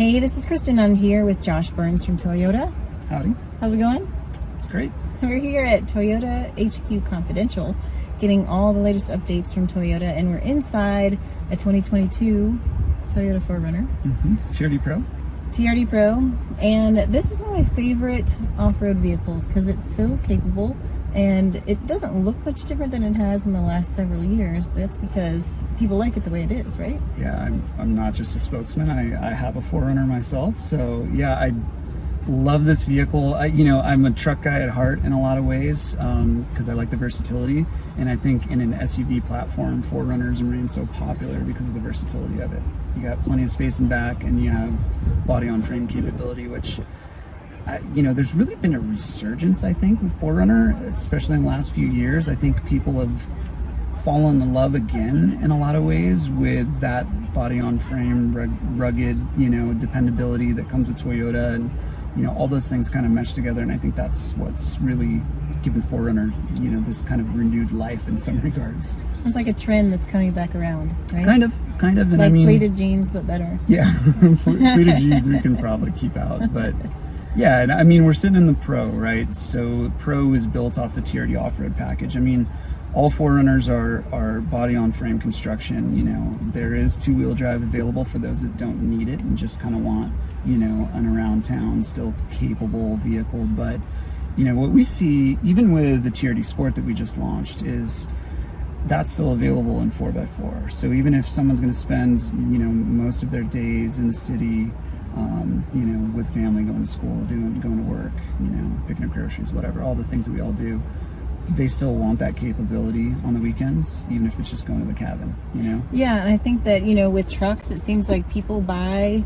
Hey, this is Kristin. I'm here with Josh Burns from Toyota. Howdy. How's it going? It's great. We're here at Toyota HQ Confidential, getting all the latest updates from Toyota, and we're inside a 2022 Toyota 4Runner. TRD Pro. TRD Pro, and this is one of my favorite off-road vehicles because it's so capable, and it doesn't look much different than it has in the last several years, but that's because people like it the way it is, right? Yeah, I'm not just a spokesman. I have a 4Runner myself, so yeah, I love this vehicle. I'm a truck guy at heart in a lot of ways because I like the versatility, and I think in an SUV platform, 4Runners remain so popular because of the versatility of it. You got plenty of space in back, and you have body-on-frame capability, which there's really been a resurgence, I think, with 4Runner, especially in the last few years. I think people have fallen in love again in a lot of ways with that body-on-frame, rugged, dependability that comes with Toyota, and all those things kind of mesh together. And I think that's what's really given 4Runner, this kind of renewed life in some regards. It's like a trend that's coming back around, right? Kind of. And like pleated jeans, but better. Yeah, pleated jeans we can probably keep out, but yeah, and we're sitting in the Pro, right? So Pro is built off the TRD off-road package. All 4Runners are body-on-frame construction. There is two-wheel drive available for those that don't need it and just kind of want, an around-town, still capable vehicle. But, what we see, even with the TRD Sport that we just launched, is that's still available in 4x4. So even if someone's going to spend, most of their days in the city, with family, going to school, going to work, picking up groceries, whatever, all the things that we all do, they still want that capability on the weekends, even if it's just going to the cabin, Yeah, and I think that, with trucks, it seems like people buy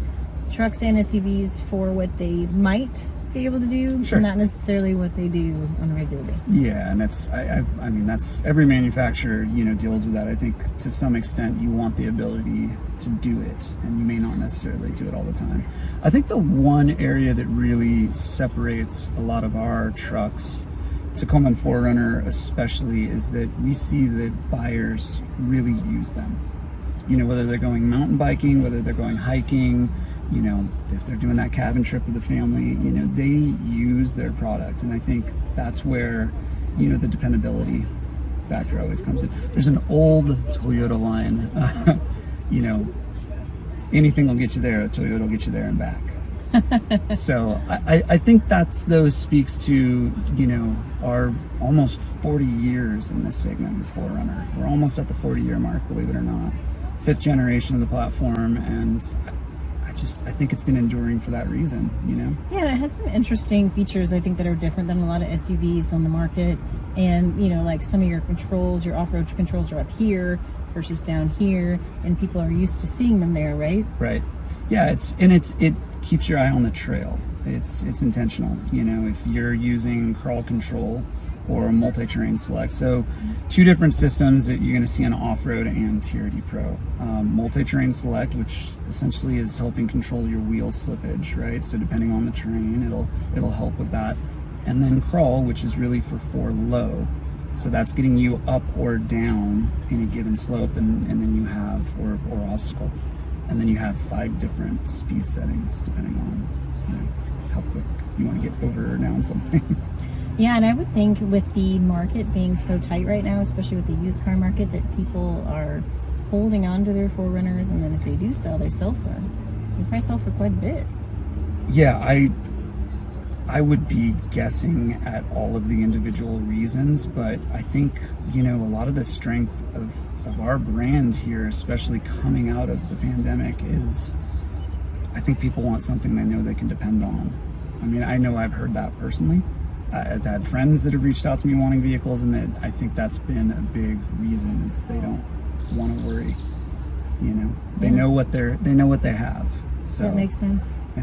trucks and SUVs for what they might be able to do, sure, not necessarily what they do on a regular basis. Yeah, and that's, that's every manufacturer, deals with that. I think to some extent you want the ability to do it, and you may not necessarily do it all the time. I think the one area that really separates a lot of our trucks, Tacoma and 4Runner especially, is that we see that buyers really use them. Whether they're going mountain biking, whether they're going hiking, if they're doing that cabin trip with the family, they use their product. And I think that's where, the dependability factor always comes in. There's an old Toyota line, anything will get you there, Toyota will get you there and back. So I think speaks to, our almost 40 years in this segment with 4Runner. We're almost at the 40-year mark, believe it or not. 5th generation of the platform, and I think it's been enduring for that reason, Yeah, and it has some interesting features, I think, that are different than a lot of SUVs on the market. And, like some of your controls, your off-road controls are up here versus down here, and people are used to seeing them there, right? Right. Yeah, it keeps your eye on the trail. It's intentional, if you're using crawl control or a multi-terrain select. So 2 different systems that you're going to see on off-road and TRD Pro. Multi-terrain select, which essentially is helping control your wheel slippage, right? So depending on the terrain, it'll help with that. And then crawl, which is really for low. So that's getting you up or down in a given slope, and then you have, or obstacle. And then you have 5 different speed settings depending on, how quick you want to get over or down something. Yeah, and I would think with the market being so tight right now, especially with the used car market, that people are holding on to their 4Runners, and then if they do sell, they probably sell for quite a bit. Yeah, I would be guessing at all of the individual reasons, but I think, a lot of the strength of our brand here, especially coming out of the pandemic, is I think people want something they know they can depend on. I know I've heard that personally. I've had friends that have reached out to me wanting vehicles, and that I think that's been a big reason, is they don't want to worry. They know what they have. So that makes sense. Yeah.